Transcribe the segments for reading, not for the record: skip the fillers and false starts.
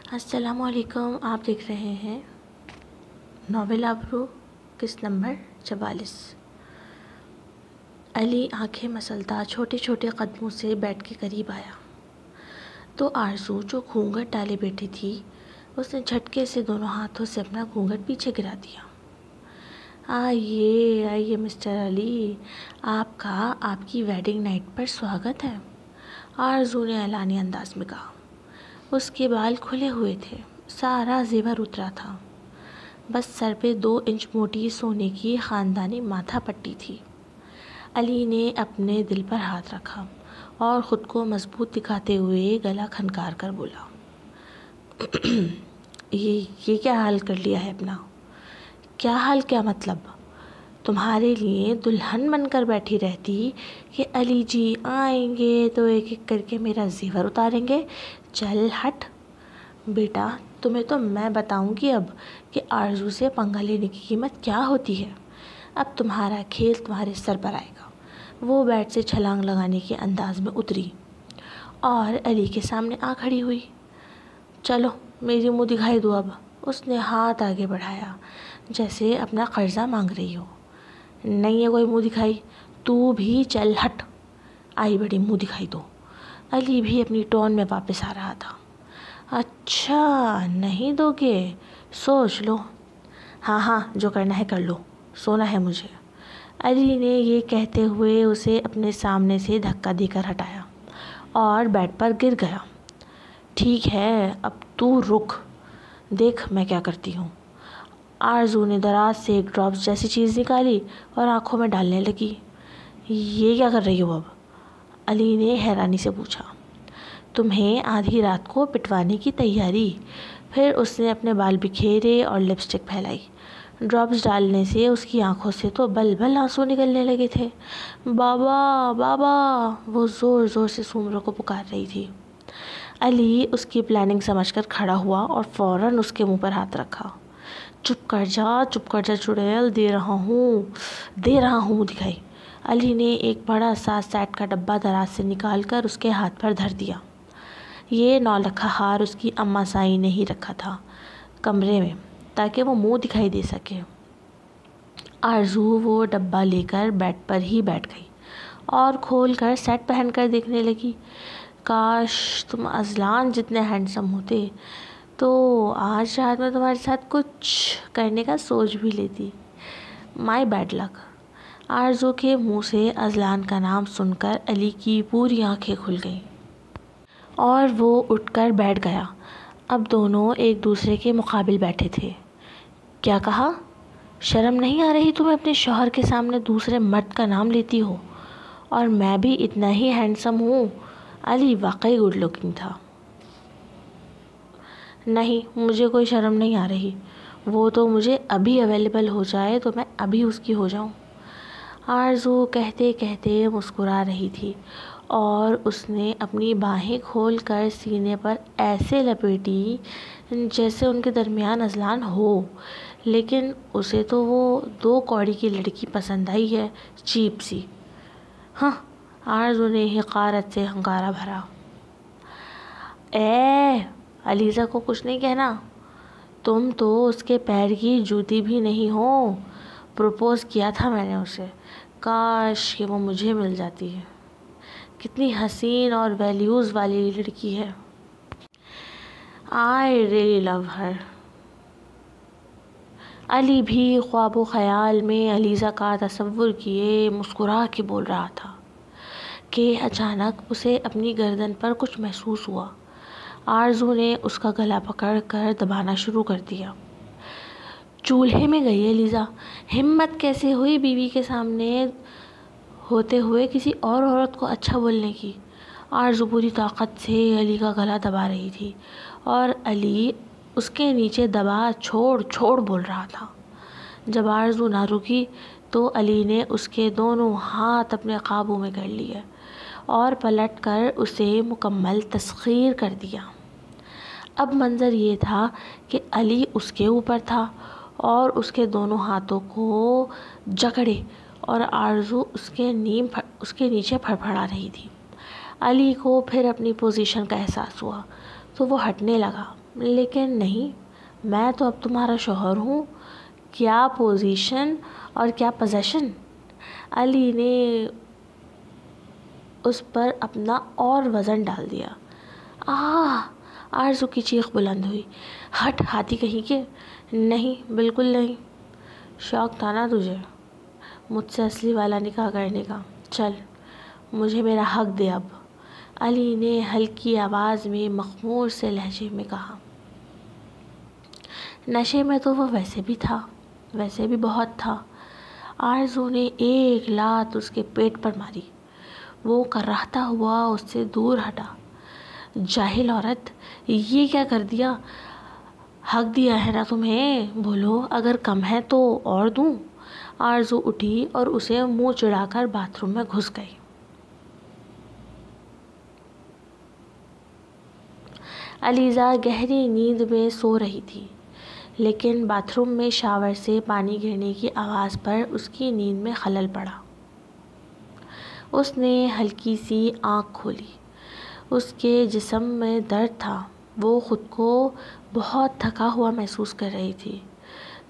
السلام علیکم. آپ دیکھ رہے ہیں ناول آبرو قسط نمبر 44. علی آنکھیں مسلتا چھوٹے چھوٹے قدموں سے بیڈ کے قریب آیا تو آرزو جو گھونگھٹ ڈالے بیٹھی تھی اس نے جھٹکے سے دونوں ہاتھوں سے اپنا گھونگھٹ پیچھے گرا دیا. آئیے آئیے مسٹر علی، آپ کی ویڈنگ نائٹ پر سواگت ہے، آرزو نے اعلانیہ انداز میں کہا. اس کے بال کھلے ہوئے تھے، سارا زیور اترا تھا، بس سر پہ 2 انچ موٹی سونے کی خاندانی ماتھا پٹی تھی. علی نے اپنے دل پر ہاتھ رکھا اور خود کو مضبوط دکھاتے ہوئے گلا کھنکار کر بولا، یہ کیا حال کر لیا ہے اپنا؟ کیا حال؟ کیا مطلب؟ تمہارے لیے دلہن بن کر بیٹھی رہتی کہ علی جی آئیں گے تو ایک ایک کر کے میرا زیور اتاریں گے. چل ہٹ بیٹا، تمہیں تو میں بتاؤں گی اب کہ آرزو سے پنگا لینے کی قیمت کیا ہوتی ہے. اب تمہارا کھیل تمہارے سر پر آئے گا. وہ بیڈ سے چھلانگ لگانے کے انداز میں اتری اور علی کے سامنے آ کھڑی ہوئی. چلو میری منہ دکھائی دو اب. اس نے ہاتھ آگے بڑھایا جیسے اپنا قرضہ مانگ رہی ہو. نہیں ہے کوئی منہ دکھائی، تو بھی چل ہٹ. آئی بڑی منہ دکھائی دو. علی بھی اپنی ٹون میں واپس آ رہا تھا. اچھا نہیں دو گے، سوچ لو. ہاں جو کرنا ہے کر لو، سونا ہے مجھے. علی نے یہ کہتے ہوئے اسے اپنے سامنے سے دھکا دے کر ہٹایا اور بیڈ پر گر گیا. ٹھیک ہے اب تو رک، دیکھ میں کیا کرتی ہوں. آرزو نے دراز سے ایک ڈراپس جیسی چیز نکالی اور آنکھوں میں ڈالنے لگی. یہ کیا کر رہی ہو اب؟ علی نے حیرانی سے پوچھا. تمہیں آدھی رات کو پٹوانے کی تیاری. پھر اس نے اپنے بال بکھیرے اور لپسٹک پھیلائی. ڈراپس ڈالنے سے اس کی آنکھوں سے تو بل بل آنسو نکلنے لگے تھے. بابا بابا، وہ زور زور سے سومرو کو پکار رہی تھی. علی اس کی پلاننگ سمجھ کر کھڑا ہوا اور فوراً اس کے منہ پر ہاتھ رکھا. چپ کر جا چڑیل، دے رہا ہوں منہ دکھائی. علی نے ایک بڑا سا سیٹ کا ڈبہ دراز سے نکال کر اس کے ہاتھ پر دھر دیا. یہ 9 لکھا ہار اس کی اماں سائی نے ہی رکھا تھا کمرے میں تاکہ وہ منہ دکھائی دے سکے. آرزو وہ ڈبہ لے کر بیڈ پر ہی بیٹھ گئی اور کھول کر سیٹ پہن کر دیکھنے لگی. کاش تم اذلان جتنے ہینڈسم ہوتے تو آج رات میں تمہارے ساتھ کچھ کرنے کا سوچ بھی لیتی. مائی بیڈ لک. آرزو کے منہ سے اذلان کا نام سن کر علی کی پوری آنکھیں کھل گئیں اور وہ اٹھ کر بیٹھ گیا. اب دونوں ایک دوسرے کے مقابل بیٹھے تھے. کیا کہا؟ شرم نہیں آ رہی تمہیں اپنے شوہر کے سامنے دوسرے مرد کا نام لیتی ہو؟ اور میں بھی اتنا ہی ہینڈسم ہوں. علی واقعی گڈ لکنگ تھا. نہیں، مجھے کوئی شرم نہیں آ رہی. وہ تو مجھے ابھی اویلیبل ہو جائے تو میں ابھی اس کی ہو جاؤں. آرزو کہتے کہتے مسکرا رہی تھی اور اس نے اپنی باہیں کھول کر سینے پر ایسے لپیٹی جیسے ان کے درمیان اذلان ہو. لیکن اسے تو وہ 2 کوڑی کی لڑکی پسند آئی ہے، چیپ سی. ہاں، آرزو نے حقارت سے ہنکارا بھرا. علیزہ کو کچھ نہیں کہنا. تم تو اس کے پیر کی جوتی بھی نہیں ہو. پروپوز کیا تھا میں نے اسے. کاش کہ وہ مجھے مل جاتی ہے. کتنی حسین اور ویلیوز والی لڑکی ہے. I really love her. علی بھی خواب و خیال میں علیزہ کا تصور کیے مسکرا کے بول رہا تھا کہ اچانک اسے اپنی گردن پر کچھ محسوس ہوا. آرزو نے اس کا گلا پکڑ کر دبانا شروع کر دیا. چولہے میں گئی علیزہ. ہمت کیسے ہوئی بیوی کے سامنے ہوتے ہوئے کسی اور عورت کو اچھا بولنے کی. آرزو پوری طاقت سے علی کا گلا دبا رہی تھی اور علی اس کے نیچے دبا چھوڑ بول رہا تھا. جب آرزو نہ رکی تو علی نے اس کے دونوں ہاتھ اپنے قابو میں کر لیے اور پلٹ کر اسے مکمل تسخیر کر دیا. اب منظر یہ تھا کہ علی اس کے اوپر تھا اور اس کے دونوں ہاتھوں کو جکڑے اور آرزو اس کے نیچے پھڑپھڑا رہی تھی. علی کو پھر اپنی پوزیشن کا احساس ہوا تو وہ ہٹنے لگا لیکن نہیں، میں تو اب تمہارا شوہر ہوں، کیا پوزیشن اور کیا پوزیشن۔ علی نے اس پر اپنا اور وزن ڈال دیا۔ آرزو کی چیخ بلند ہوئی، ہٹ ہاتھی کہیں کے۔ نہیں، بالکل نہیں۔ شوق تھا نا تجھے مجھ سے اصلی والا نکاح کرنے کا؟ چل مجھے میرا حق دے اب، علی نے ہلکی آواز میں مخمور سے لہجے میں کہا۔ نشے میں تو وہ ویسے بھی تھا، ویسے بھی بہت تھا۔ آرزو نے ایک لات اس کے پیٹ پر ماری۔ وہ کراہتا ہوا اس سے دور ہٹا۔ جاہل عورت، یہ کیا کر دیا؟ حق دیا ہے نا تمہیں، بولو اگر کم ہے تو اور دوں۔ آرزو اٹھی اور اسے منہ چڑھا کر باتھ روم میں گھس گئی۔ علیزہ گہری نیند میں سو رہی تھی، لیکن باتھ روم میں شاور سے پانی گرنے کی آواز پر اس کی نیند میں خلل پڑا۔ اس نے ہلکی سی آنکھ کھولی۔ اس کے جسم میں درد تھا، وہ خود کو بہت تھکا ہوا محسوس کر رہی تھی،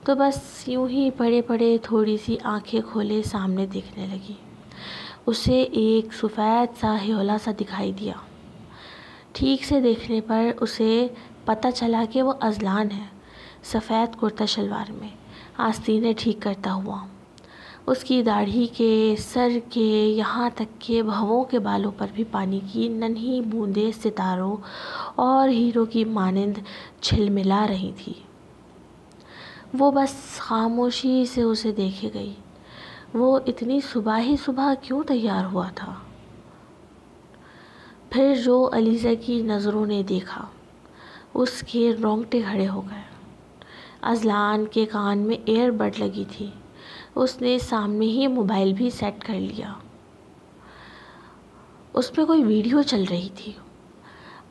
تو بس یوں ہی پڑے پڑے تھوڑی سی آنکھیں کھولے سامنے دیکھنے لگی۔ اسے ایک سفید سا ہیولا سا دکھائی دیا۔ ٹھیک سے دیکھنے پر اسے پتہ چلا کہ وہ اذلان ہے، سفید کرتا شلوار میں، آستینیں ٹھیک کرتا ہوا۔ اس کی داڑھی کے، سر کے، یہاں تک کہ بھووں کے بالوں پر بھی پانی کی ننھی بوندیں ستاروں اور ہیروں کی مانند جھلملا رہی تھی۔ وہ بس خاموشی سے اسے دیکھے گئی۔ وہ اتنی صبح ہی صبح کیوں تیار ہوا تھا؟ پھر جو علیزہ کی نظروں نے دیکھا، اس کے رونگٹے کھڑے ہو گئے۔ اذلان کے کان میں ایئر بڈ لگی تھی۔ اس نے سامنے ہی موبائل بھی سیٹ کر لیا۔ اس پہ کوئی ویڈیو چل رہی تھی۔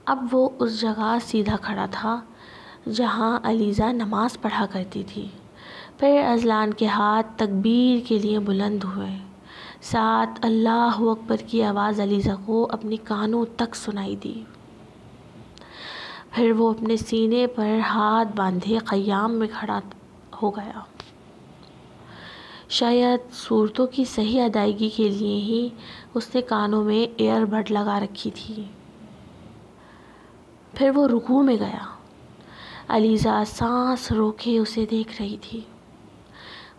اب وہ اس جگہ سیدھا کھڑا تھا جہاں علیزہ نماز پڑھا کرتی تھی۔ پھر اذلان کے ہاتھ تکبیر کے لیے بلند ہوئے، ساتھ اللہ اکبر کی آواز علیزہ کو اپنے کانوں تک سنائی دی۔ پھر وہ اپنے سینے پر ہاتھ باندھے قیام میں کھڑا ہو گیا۔ شاید صورتوں کی صحیح ادائیگی کے لیے ہی اس نے کانوں میں ایئر بڈ لگا رکھی تھی۔ پھر وہ رکوع میں گیا۔ علیزہ سانس روکے اسے دیکھ رہی تھی۔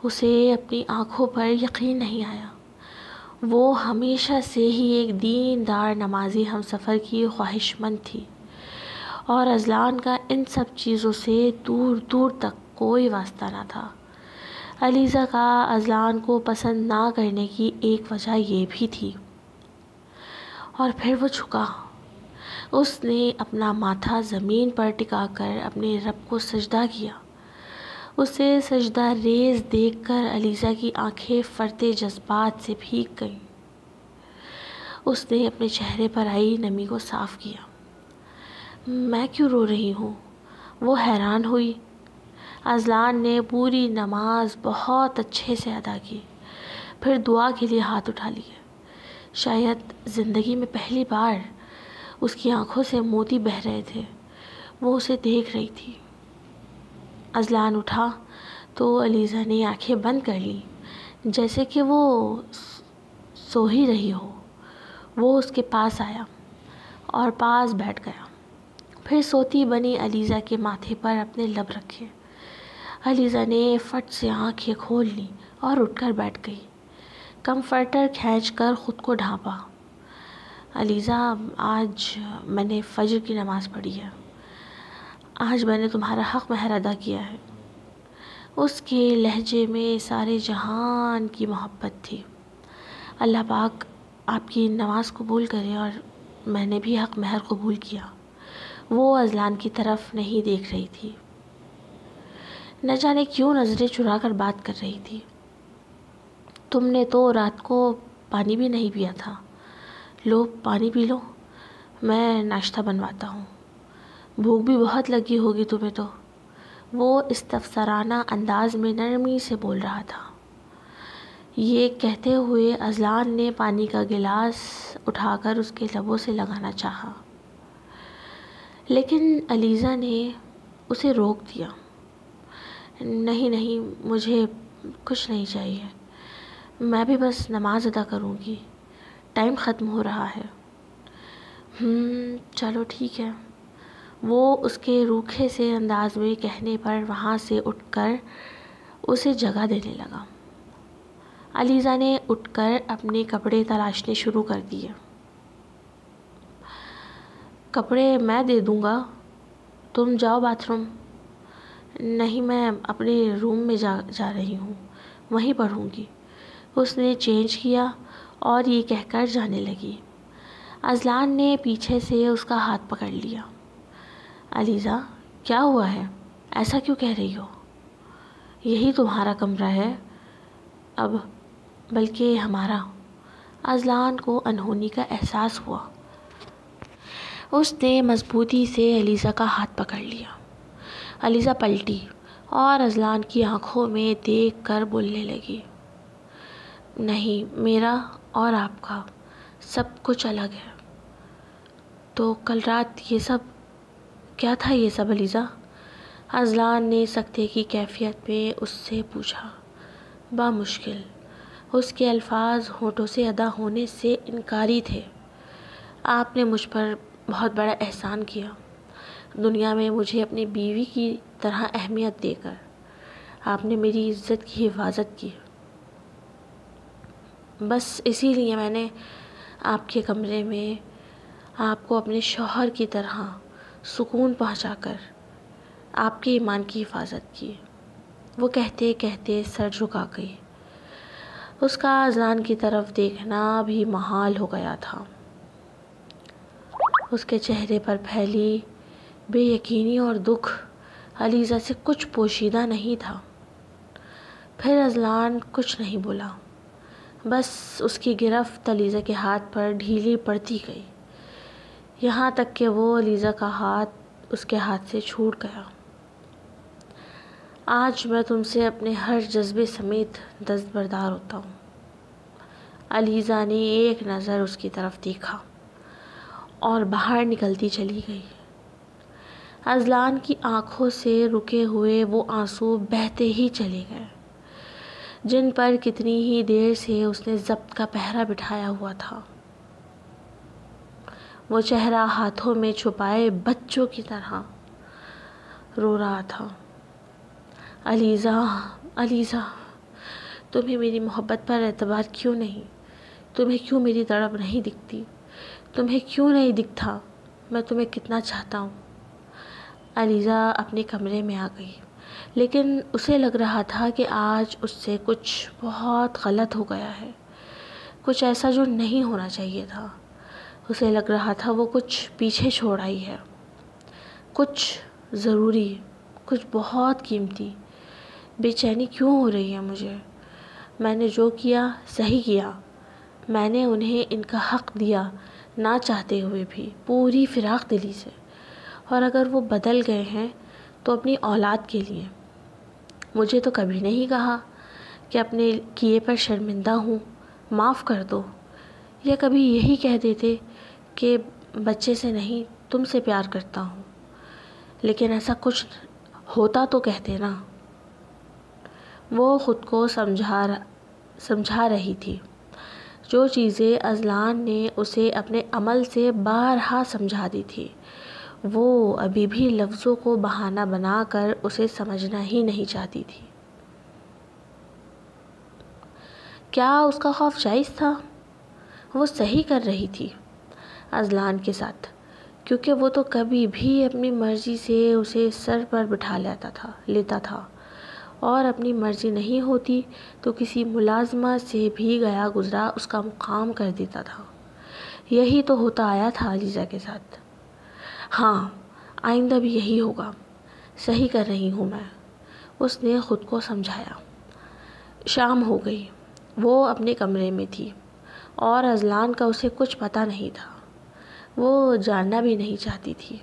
اسے اپنی آنکھوں پر یقین نہیں آیا۔ وہ ہمیشہ سے ہی ایک دیندار نمازی ہمسفر کی خواہش مند تھی، اور اذلان کا ان سب چیزوں سے دور دور تک کوئی واسطہ نہ تھا۔ علیزہ کا اذلان کو پسند نہ کرنے کی ایک وجہ یہ بھی تھی۔ اور پھر وہ جھکا۔ اس نے اپنا ماتھا زمین پر ٹکا کر اپنے رب کو سجدہ کیا۔ اسے سجدہ ریز دیکھ کر علیزہ کی آنکھیں فرتے جذبات سے بھیگ گئیں۔ اس نے اپنے چہرے پر آئی نمی کو صاف کیا۔ میں کیوں رو رہی ہوں؟ وہ حیران ہوئی۔ اذلان نے پوری نماز بہت اچھے سے ادا کی، پھر دعا کے لیے ہاتھ اٹھا لیے۔ شاید زندگی میں پہلی بار اس کی آنکھوں سے موتی بہہ رہے تھے۔ وہ اسے دیکھ رہی تھی۔ اذلان اٹھا تو علیزہ نے آنکھیں بند کر لیں، جیسے کہ وہ سو ہی رہی ہو۔ وہ اس کے پاس آیا اور پاس بیٹھ گیا، پھر سوتی بنی علیزہ کے ماتھے پر اپنے لب رکھے۔ علیزہ نے فٹ سے آنکھیں کھول لیں اور اٹھ کر بیٹھ گئی، کمفرٹر کھینچ کر خود کو ڈھانپا۔ علیزہ، آج میں نے فجر کی نماز پڑھی ہے، آج میں نے تمہارا حق مہر ادا کیا ہے۔ اس کے لہجے میں سارے جہان کی محبت تھی۔ اللہ پاک آپ کی نماز قبول کرے، اور میں نے بھی حق مہر قبول کیا۔ وہ اذلان کی طرف نہیں دیکھ رہی تھی، نہ جانے کیوں نظریں چرا کر بات کر رہی تھی۔ تم نے تو رات کو پانی بھی نہیں پیا تھا، لو پانی پی لو، میں ناشتہ بنواتا ہوں، بھوک بھی بہت لگی ہوگی تمہیں تو۔ وہ استفسرانہ انداز میں نرمی سے بول رہا تھا۔ یہ کہتے ہوئے اذلان نے پانی کا گلاس اٹھا کر اس کے لبوں سے لگانا چاہا، لیکن علیزہ نے اسے روک دیا۔ نہیں نہیں، مجھے کچھ نہیں چاہیے، میں بھی بس نماز ادا کروں گی، ٹائم ختم ہو رہا ہے۔ چلو ٹھیک ہے۔ وہ اس کے روکھے سے انداز میں کہنے پر وہاں سے اٹھ کر اسے جگہ دینے لگا۔ علیزہ نے اٹھ کر اپنے کپڑے تلاشنے شروع کر دیے۔ کپڑے میں دے دوں گا، تم جاؤ باتھ روم۔ نہیں، میں اپنے روم میں جا رہی ہوں، وہیں پڑھوں گی۔ اس نے چینج کیا اور یہ کہہ کر جانے لگی۔ اذلان نے پیچھے سے اس کا ہاتھ پکڑ لیا۔ علیزہ، کیا ہوا ہے؟ ایسا کیوں کہہ رہی ہو؟ یہی تمہارا کمرہ ہے اب، بلکہ ہمارا۔ اذلان کو انہونی کا احساس ہوا۔ اس نے مضبوطی سے علیزہ کا ہاتھ پکڑ لیا۔ علیزہ پلٹی اور اذلان کی آنکھوں میں دیکھ کر بولنے لگی، نہیں، میرا اور آپ کا سب کچھ الگ ہے۔ تو کل رات یہ سب کیا تھا؟ یہ سب علیزہ؟ اذلان نے سکتے کی کیفیت میں اس سے پوچھا۔ بامشکل۔ اس کے الفاظ ہونٹوں سے ادا ہونے سے انکاری تھے۔ آپ نے مجھ پر بہت بڑا احسان کیا، دنیا میں مجھے اپنی بیوی کی طرح اہمیت دے کر آپ نے میری عزت کی حفاظت کی۔ بس اسی لیے میں نے آپ کے کمرے میں آپ کو اپنے شوہر کی طرح سکون پہنچا کر آپ کے ایمان کی حفاظت کی۔ وہ کہتے کہتے سر جھکا گئی۔ اس کا اذلان کی طرف دیکھنا بھی محال ہو گیا تھا۔ اس کے چہرے پر پھیلی بے یقینی اور دکھ علیزہ سے کچھ پوشیدہ نہیں تھا۔ پھر اذلان کچھ نہیں بولا، بس اس کی گرفت علیزہ کے ہاتھ پر ڈھیلی پڑتی گئی، یہاں تک کہ وہ علیزہ کا ہاتھ اس کے ہاتھ سے چھوٹ گیا۔ آج میں تم سے اپنے ہر جذبے سمیت دستبردار ہوتا ہوں۔ علیزہ نے ایک نظر اس کی طرف دیکھا اور باہر نکلتی چلی گئی۔ اذلان کی آنکھوں سے رکے ہوئے وہ آنسو بہتے ہی چلے گئے جن پر کتنی ہی دیر سے اس نے ضبط کا پہرا بٹھایا ہوا تھا۔ وہ چہرہ ہاتھوں میں چھپائے بچوں کی طرح رو رہا تھا۔ علیزہ، علیزہ، تمہیں میری محبت پر اعتبار کیوں نہیں؟ تمہیں کیوں میری تڑپ نہیں دکھتی؟ تمہیں کیوں نہیں دکھتا میں تمہیں کتنا چاہتا ہوں؟ علیزہ اپنے کمرے میں آ گئی، لیکن اسے لگ رہا تھا کہ آج اس سے کچھ بہت غلط ہو گیا ہے، کچھ ایسا جو نہیں ہونا چاہیے تھا۔ اسے لگ رہا تھا وہ کچھ پیچھے چھوڑ آئی ہے، کچھ ضروری، کچھ بہت قیمتی۔ بے چینی کیوں ہو رہی ہے مجھے؟ میں نے جو کیا صحیح کیا، میں نے انہیں ان کا حق دیا، نہ چاہتے ہوئے بھی، پوری فراق دلی سے۔ اور اگر وہ بدل گئے ہیں تو اپنی اولاد کے لیے۔ مجھے تو کبھی نہیں کہا کہ اپنے کیے پر شرمندہ ہوں، معاف کر دو، یا کبھی یہی کہہ دیتے کہ بچے سے نہیں تم سے پیار کرتا ہوں۔ لیکن ایسا کچھ ہوتا تو کہتے نا۔ وہ خود کو سمجھا رہی تھی جو چیزیں اذلان نے اسے اپنے عمل سے بارہا سمجھا دی تھی، وہ ابھی بھی لفظوں کو بہانہ بنا کر اسے سمجھنا ہی نہیں چاہتی تھی۔ کیا اس کا خوف جائز تھا؟ وہ صحیح کر رہی تھی اذلان کے ساتھ، کیونکہ وہ تو کبھی بھی اپنی مرضی سے اسے سر پر بٹھا لیتا تھا، اور اپنی مرضی نہیں ہوتی تو کسی ملازمہ سے بھی گیا گزرا اس کا مقام کر دیتا تھا۔ یہی تو ہوتا آیا تھا علیزہ کے ساتھ۔ ہاں، آئندہ بھی یہی ہوگا، صحیح کر رہی ہوں میں، اس نے خود کو سمجھایا۔ شام ہو گئی، وہ اپنے کمرے میں تھی اور اذلان کا اسے کچھ پتہ نہیں تھا، وہ جاننا بھی نہیں چاہتی تھی۔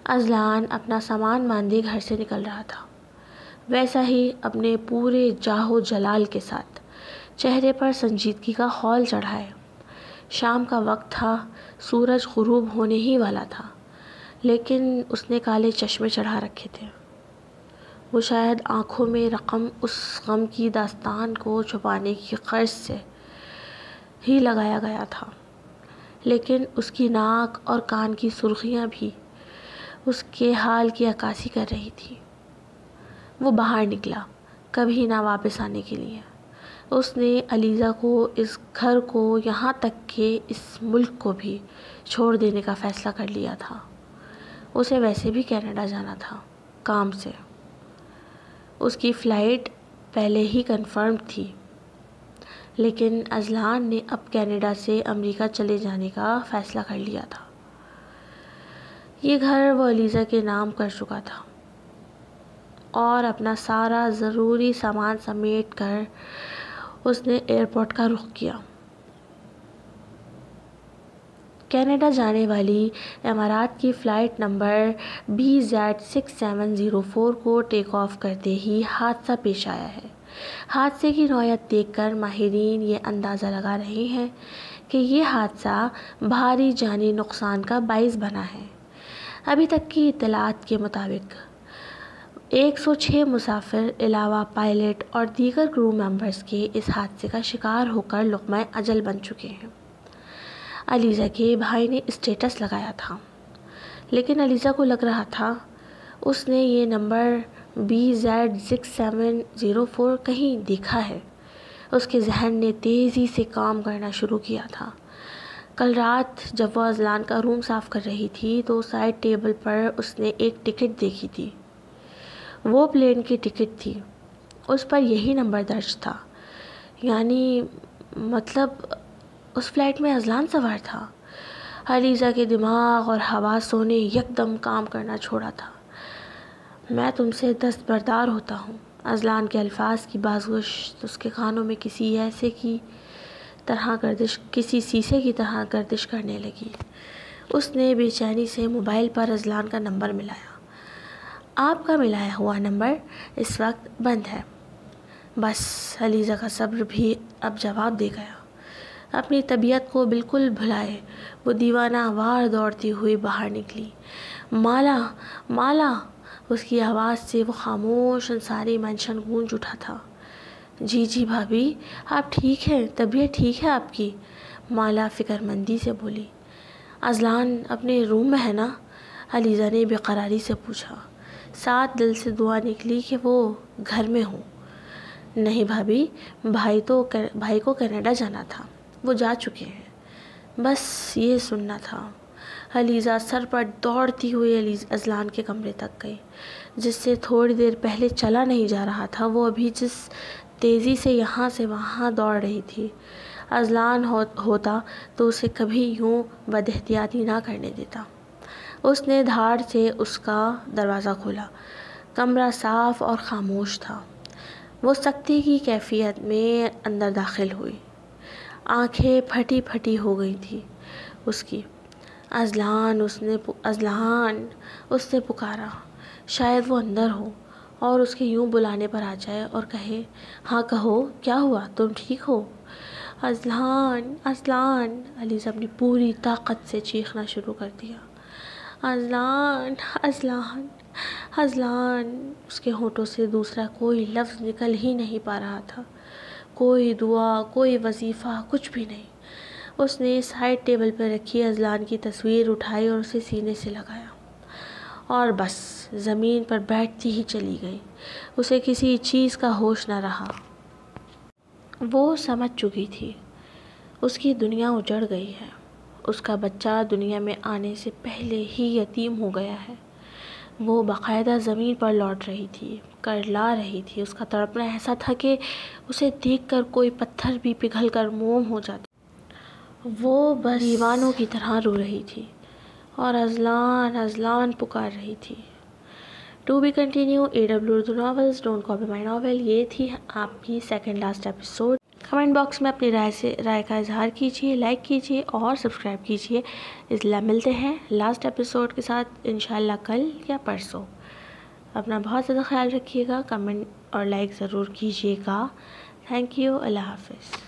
اذلان اپنا سامان باندھے گھر سے نکل رہا تھا، ویسا ہی اپنے پورے جاہ و جلال کے ساتھ، چہرے پر سنجیدگی کا خول چڑھائے۔ شام کا وقت تھا، سورج غروب ہونے ہی والا تھا۔ لیکن اس نے کالے چشمے چڑھا رکھے تھے۔ وہ شاید آنکھوں میں رقم اس غم کی داستان کو چھپانے کی غرض سے ہی لگایا گیا تھا، لیکن اس کی ناک اور کان کی سرخیاں بھی اس کے حال کی عکاسی کر رہی تھی۔ وہ باہر نکلا، کبھی نہ واپس آنے کے لیے۔ اس نے علیزہ کو، اس گھر کو، یہاں تک کہ اس ملک کو بھی چھوڑ دینے کا فیصلہ کر لیا تھا۔ اسے ویسے بھی کینیڈا جانا تھا، کام سے۔ اس کی فلائٹ پہلے ہی کنفرم تھی، لیکن اذلان نے اب کینیڈا سے امریکہ چلے جانے کا فیصلہ کر لیا تھا۔ یہ گھر وہ علیزہ کے نام کر چکا تھا اور اپنا سارا ضروری سامان سمیٹ کر اس نے ایئرپورٹ کا رخ کیا۔ کینیڈا جانے والی امارات کی فلائٹ نمبر BZ6704 کو ٹیک آف کرتے ہی حادثہ پیش آیا ہے۔ حادثے کی نوعیت دیکھ کر ماہرین یہ اندازہ لگا رہے ہیں کہ یہ حادثہ بھاری جانی نقصان کا باعث بنا ہے۔ ابھی تک کی اطلاعات کے مطابق 106 مسافر علاوہ پائلٹ اور دیگر کرو ممبرز کے اس حادثے کا شکار ہو کر لقمہ اجل بن چکے ہیں۔ علیزہ کے بھائی نے اسٹیٹس لگایا تھا، لیکن علیزہ کو لگ رہا تھا اس نے یہ نمبر BZ6704 کہیں دیکھا ہے۔ اس کے ذہن نے تیزی سے کام کرنا شروع کیا تھا۔ کل رات جب وہ اذلان کا روم صاف کر رہی تھی تو سائڈ ٹیبل پر اس نے ایک ٹکٹ دیکھی تھی۔ وہ پلین کی ٹکٹ تھی، اس پر یہی نمبر درج تھا، یعنی مطلب اس فلائٹ میں اذلان سوار تھا۔ علیزہ کے دماغ اور حواسوں نے یکدم کام کرنا چھوڑا تھا۔ میں تم سے دستبردار ہوتا ہوں۔ اذلان کے الفاظ کی بازگشت اس کے کانوں میں کسی سیسے کی طرح گردش کرنے لگی۔ اس نے بے چینی سے موبائل پر اذلان کا نمبر ملایا۔ آپ کا ملایا ہوا نمبر اس وقت بند ہے۔ بس علیزہ کا صبر بھی اب جواب دے گیا۔ اپنی طبیعت کو بالکل بھلائے وہ دیوانہ وار دوڑتی ہوئی باہر نکلی۔ مالا، مالا! اس کی آواز سے وہ خاموش انصاری مینشن گونج اٹھا تھا۔ جی بھابھی، آپ ٹھیک ہیں؟ طبیعت ٹھیک ہے آپ کی؟ مالا فکر مندی سے بولی۔ اذلان اپنے روم میں ہے نا؟ علیزہ نے بے قراری سے پوچھا۔ ساتھ دل سے دعا نکلی کہ وہ گھر میں ہوں۔ نہیں بھابھی، بھائی کو کینیڈا جانا تھا، وہ جا چکے ہیں، بس یہ سننا تھا۔ علیزہ سر پر دوڑتی ہوئی اذلان کے کمرے تک گئی، جس سے تھوڑی دیر پہلے چلا نہیں جا رہا تھا۔ وہ ابھی جس تیزی سے یہاں سے وہاں دوڑ رہی تھی، اذلان ہوتا تو اسے کبھی یوں بد احتیاطی نہ کرنے دیتا۔ اس نے دھاڑ سے اس کا دروازہ کھولا۔ کمرہ صاف اور خاموش تھا۔ وہ سکتے کی کیفیت میں اندر داخل ہوئی۔ آنکھیں پھٹی پھٹی ہو گئی تھی اس کی۔ اذلان! اس نے پکارا۔ شاید وہ اندر ہو اور اس کے یوں بلانے پر آ جائے اور کہے، ہاں کہو، کیا ہوا؟ تم ٹھیک ہو؟ اذلان! اذلان! علیزہ اپنی پوری طاقت سے چیخنا شروع کر دیا۔ اذلان! اذلان! اذلان! اس کے ہونٹوں سے دوسرا کوئی لفظ نکل ہی نہیں پا رہا تھا، کوئی دعا، کوئی وظیفہ، کچھ بھی نہیں۔ اس نے سائڈ ٹیبل پر رکھی اذلان کی تصویر اٹھائی اور اسے سینے سے لگایا، اور بس زمین پر بیٹھتی ہی چلی گئی۔ اسے کسی چیز کا ہوش نہ رہا۔ وہ سمجھ چکی تھی اس کی دنیا اجڑ گئی ہے۔ اس کا بچہ دنیا میں آنے سے پہلے ہی یتیم ہو گیا ہے۔ وہ باقاعدہ زمین پر لوٹ رہی تھی، کرلا رہی تھی۔ اس کا تڑپنا ایسا تھا کہ اسے دیکھ کر کوئی پتھر بھی پگھل کر موم ہو جاتا۔ وہ بس دیوانوں کی طرح رو رہی تھی اور اذلان، اذلان پکار رہی تھی۔ To be continue AW Urdu novels, don't copy my novel. یہ تھی آپ کی second last episode. Comment box میں اپنی رائے کا اظہار کیجیے، لائک کیجیے اور سبسکرائب کیجیے۔ اس لیے ملتے ہیں لاسٹ ایپیسوڈ کے ساتھ انشاءاللہ کل یا پرسوں۔ اپنا بہت زیادہ خیال رکھیے گا، کمنٹ اور لائک ضرور کیجیے گا۔ تھینک یو، اللہ حافظ۔